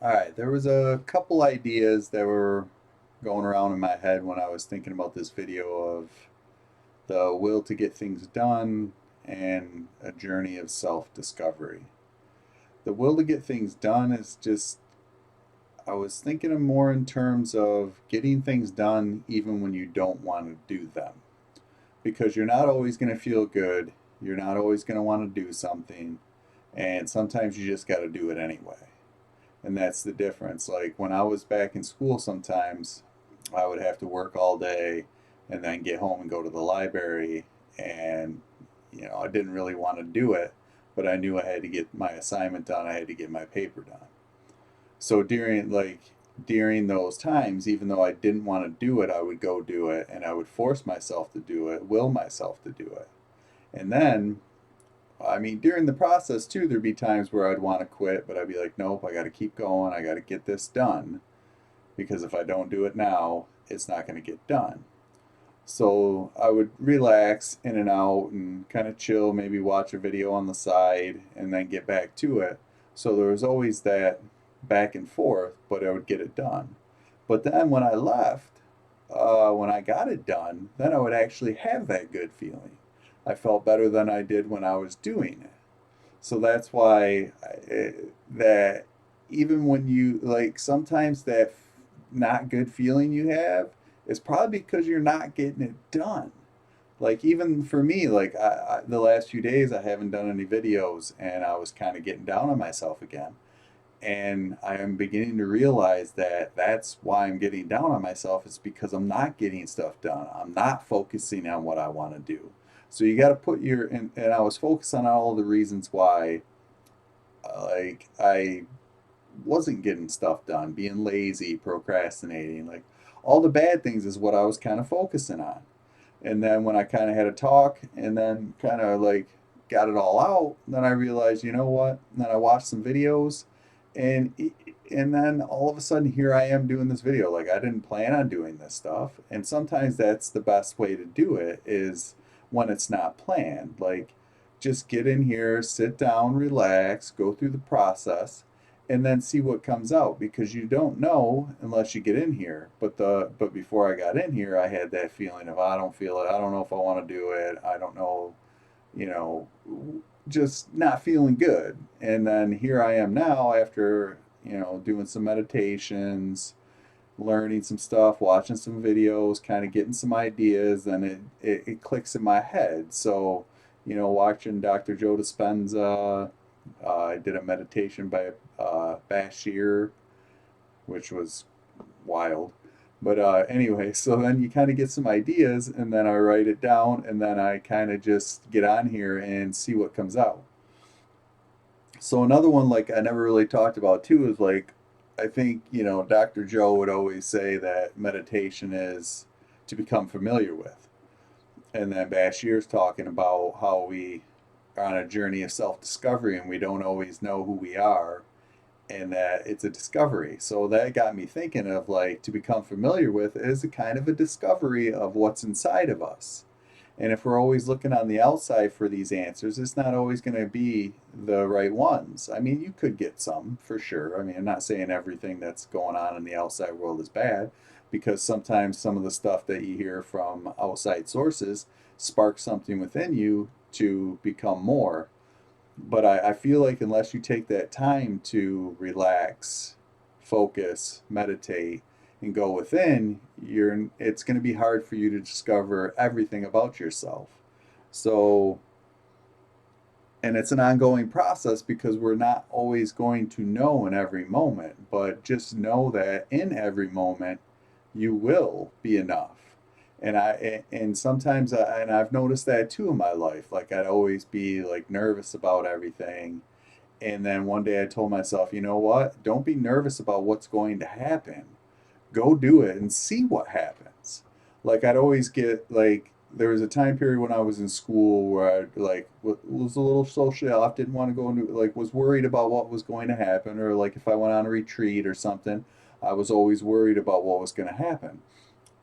All right, there was a couple ideas that were going around in my head when I was thinking about this video of the will to get things done and a journey of self-discovery. The will to get things done is just, I was thinking of more in terms of getting things done even when you don't want to do them. Because you're not always going to feel good, you're not always going to want to do something, and sometimes you just got to do it anyway. And that's the difference. Like when I was back in school, sometimes I would have to work all day and then get home and go to the library. And, I didn't really want to do it, but I knew I had to get my assignment done. I had to get my paper done. So during those times, even though I didn't want to do it, I would go do it and I would force myself to do it, will myself to do it. And then during the process too, there'd be times where I'd want to quit, but I'd be like, nope, I got to keep going. I got to get this done because if I don't do it now, it's not going to get done. So I would relax in and out and kind of chill, maybe watch a video on the side and then get back to it. So there was always that back and forth, but I would get it done. But then when I left, when I got it done, then I would actually have that good feeling. I felt better than I did when I was doing it. So that's why that even when you like sometimes that not good feeling you have is probably because you're not getting it done. Like even for me, like the last few days I haven't done any videos and I was kind of getting down on myself again. And I am beginning to realize that that's why I'm getting down on myself is because I'm not getting stuff done. I'm not focusing on what I want to do. So you got to put and I was focused on all the reasons why, like, I wasn't getting stuff done, being lazy, procrastinating, like, all the bad things is what I was kind of focusing on. And then when I kind of had a talk and then kind of like got it all out, then I realized, you know what? And then I watched some videos and and then all of a sudden here I am doing this video. Like I didn't plan on doing this stuff. And sometimes that's the best way to do it is when it's not planned. Like just get in here, sit down, relax, go through the process and then see what comes out because you don't know unless you get in here. But before I got in here, I had that feeling of I don't feel it. I don't know if I want to do it. I don't know, you know, just not feeling good. And then here I am now after, doing some meditations, learning some stuff, watching some videos, kind of getting some ideas, and it clicks in my head. So, watching Dr. Joe Dispenza, I did a meditation by Bashir, which was wild. But anyway, so then you kind of get some ideas, and then I write it down, and then I kind of just get on here and see what comes out. So another one, like I never really talked about too, is like I think Dr. Joe would always say that meditation is to become familiar with, and then Bashir's talking about how we are on a journey of self-discovery and we don't always know who we are and that it's a discovery. So that got me thinking of like to become familiar with is a kind of a discovery of what's inside of us. And if we're always looking on the outside for these answers, it's not always going to be the right ones. I mean, you could get some for sure. I mean, I'm not saying everything that's going on in the outside world is bad, because sometimes some of the stuff that you hear from outside sources sparks something within you to become more. But I feel like unless you take that time to relax, focus, meditate, and go within, it's going to be hard for you to discover everything about yourself. So, and it's an ongoing process because we're not always going to know in every moment, but just know that in every moment you will be enough. And sometimes and I've noticed that too in my life. Like I'd always be like nervous about everything. And then one day I told myself, you know what? Don't be nervous about what's going to happen. Go do it and see what happens. Like I'd always get like there was a time period when I was in school where I like was a little socially off, didn't want to go into like was worried about what was going to happen, or like if I went on a retreat or something, I was always worried about what was going to happen.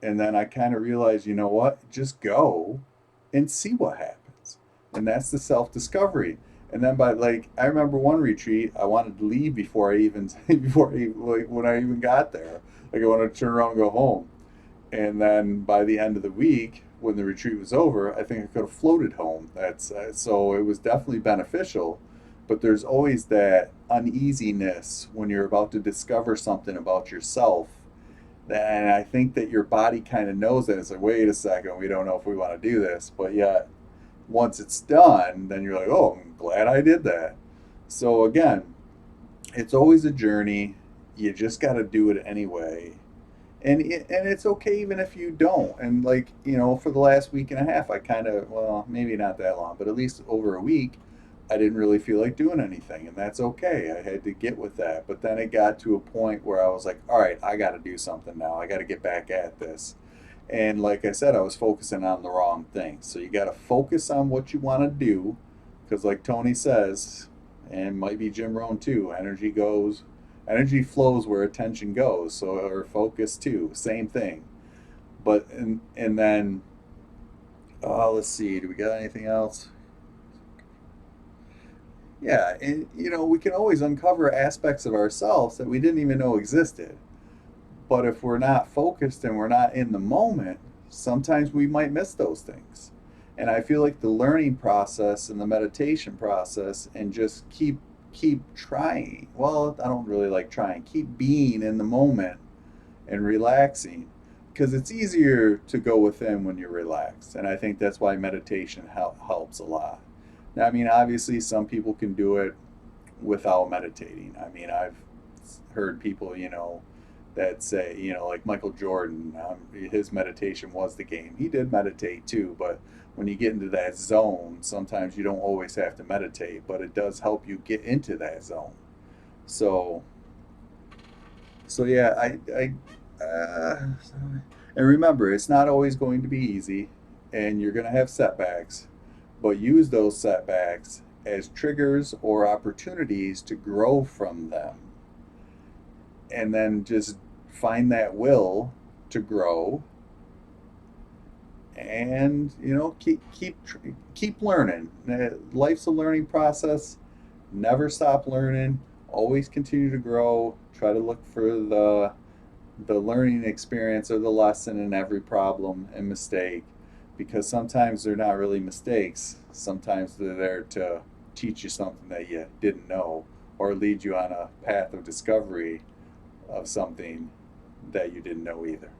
And then I kind of realized, you know what? Just go and see what happens. And that's the self discovery. And then by like, I remember one retreat, I wanted to leave before I even, like, when I even got there. Like I wanted to turn around and go home. And then by the end of the week, when the retreat was over, I think I could have floated home. That's so it was definitely beneficial. But there's always that uneasiness when you're about to discover something about yourself. And I think that your body kind of knows that. It's like, wait a second, we don't know if we want to do this. But yet, once it's done, then you're like, oh, I'm glad I did that. So again, it's always a journey. You just got to do it anyway. And it's okay even if you don't. And like, for the last week and a half, I kind of, well, maybe not that long, but at least over a week, I didn't really feel like doing anything, and that's okay. I had to get with that. But then it got to a point where I was like, all right, I got to do something now. I got to get back at this. And like I said, I was focusing on the wrong thing. So you got to focus on what you want to do, because like Tony says, and might be Jim Rohn too, energy flows where attention goes. So or focus too, same thing. But and then let's see, do we got anything else? Yeah, and we can always uncover aspects of ourselves that we didn't even know existed. But if we're not focused and we're not in the moment, sometimes we might miss those things. And I feel like the learning process and the meditation process and just keep trying. Well, I don't really like trying. Keep being in the moment and relaxing, because it's easier to go within when you're relaxed. And I think that's why meditation helps a lot. Now, I mean, obviously some people can do it without meditating. I mean, I've heard people, that say, like Michael Jordan, his meditation was the game. He did meditate too, but when you get into that zone, sometimes you don't always have to meditate, but it does help you get into that zone. So, so yeah, and remember, it's not always going to be easy, and you're going to have setbacks, but use those setbacks as triggers or opportunities to grow from them, and then just find that will to grow, and keep learning. Life's a learning process. Never stop learning. Always continue to grow. Try to look for the learning experience or the lesson in every problem and mistake, because sometimes they're not really mistakes. Sometimes they're there to teach you something that you didn't know, or lead you on a path of discovery of something that you didn't know either.